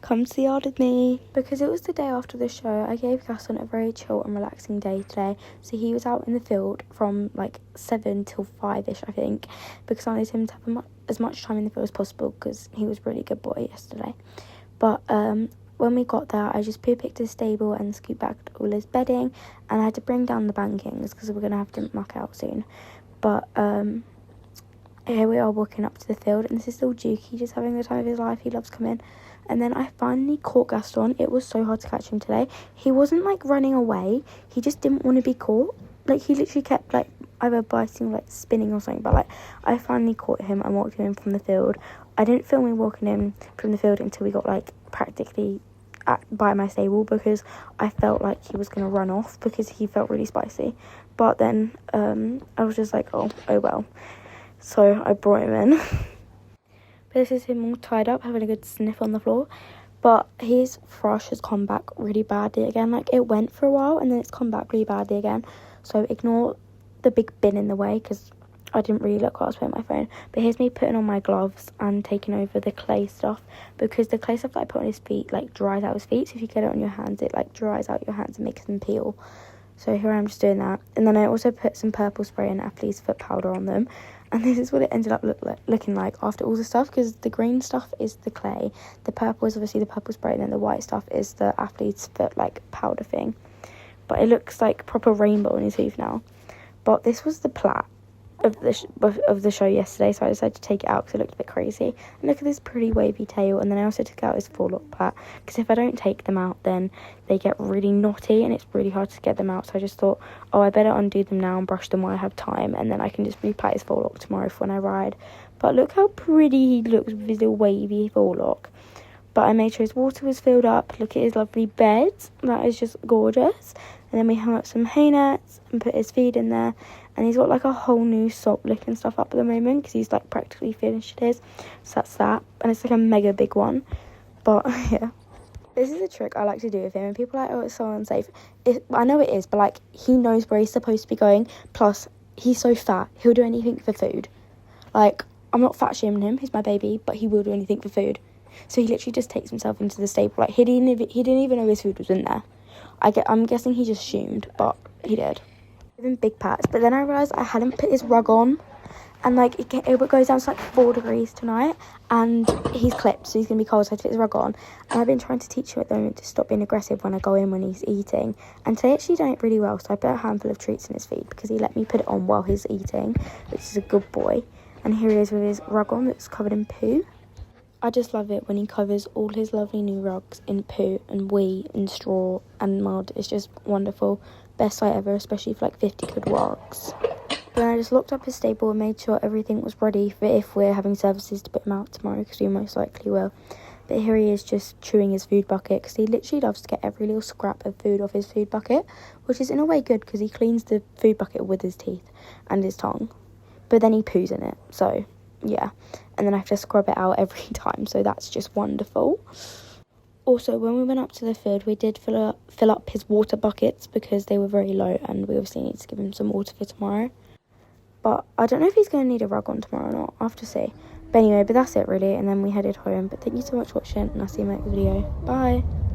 come to the yard with me. Because it was the day after the show, I gave Gaston a very chill and relaxing day today. So he was out in the field from like 7 till 5ish, I think, because I wanted him to have as much time in the field as possible because he was a really good boy yesterday. But when we got there, I just picked his stable and scooped back all his bedding, and I had to bring down the bankings because we're going to have to muck out soon. But here we are walking up to the field, and this is little Jukey just having the time of his life. He loves coming. And then I finally caught Gaston. It was so hard to catch him today. He wasn't like running away, he just didn't want to be caught. Like, he literally kept like either biting, like spinning or something. But like, I finally caught him and walked him in from the field. I didn't film me walking him from the field until we got like practically by my stable, because I felt like he was going to run off because he felt really spicy. But then I was just like, oh well. So I brought him in. This is him all tied up, having a good sniff on the floor. But his thrush has come back really badly again. Like, it went for a while and then it's come back really badly again. So ignore the big bin in the way, because I didn't really look while I was putting my phone. But here's me putting on my gloves and taking over the clay stuff, because the clay stuff that I put on his feet like dries out his feet. So if you get it on your hands, it like dries out your hands and makes them peel. So here I am just doing that. And then I also put some purple spray and athlete's foot powder on them. And this is what it ended up looking like after all the stuff, because the green stuff is the clay, the purple is obviously the purple spray, and then the white stuff is the athlete's foot like powder thing. But it looks like proper rainbow on his hoof now. But this was the plait of the show yesterday, so I decided to take it out because it looked a bit crazy. And look at this pretty wavy tail. And then I also took out his forelock plait, because if I don't take them out, then they get really knotty and it's really hard to get them out. So I just thought, oh, I better undo them now and brush them while I have time, and then I can just replait his forelock tomorrow for when I ride. But look how pretty he looks with his little wavy forelock. But I made sure his water was filled up. Look at his lovely bed, that is just gorgeous. And then we hung up some hay nets and put his feed in there. And he's got like a whole new sock lick and stuff up at the moment, because he's like practically finished his. So that's that. And it's like a mega big one. But yeah. This is a trick I like to do with him. And people are like, oh, it's so unsafe. I know it is, but like, he knows where he's supposed to be going. Plus, he's so fat, he'll do anything for food. Like, I'm not fat shaming him, he's my baby, but he will do anything for food. So he literally just takes himself into the stable. Like, he didn't even know his food was in there. I'm guessing he just assumed, but he did. Give him big pats. But then I realised I hadn't put his rug on. And like, it goes down to like 4 degrees tonight. And he's clipped, so he's going to be cold, so I had to put his rug on. And I've been trying to teach him at the moment to stop being aggressive when I go in when he's eating. And today actually done it really well. So I put a handful of treats in his feed, because he let me put it on while he's eating, which is a good boy. And here he is with his rug on that's covered in poo. I just love it when he covers all his lovely new rugs in poo and wee and straw and mud. It's just wonderful. Best sight ever, especially for like 50 quid rugs. Then I just locked up his stable and made sure everything was ready for if we're having services to put him out tomorrow, because we most likely will. But here he is just chewing his food bucket, because he literally loves to get every little scrap of food off his food bucket, which is in a way good, because he cleans the food bucket with his teeth and his tongue. But then he poos in it, so yeah. And then I have to scrub it out every time, so that's just wonderful. Also, when we went up to the field, we did fill up his water buckets, because they were very low, and we obviously need to give him some water for tomorrow. But I don't know if he's going to need a rug on tomorrow or not. I'll have to see. But anyway, that's it really, and then we headed home. But thank you so much for watching, and I'll see you in my next video. Bye!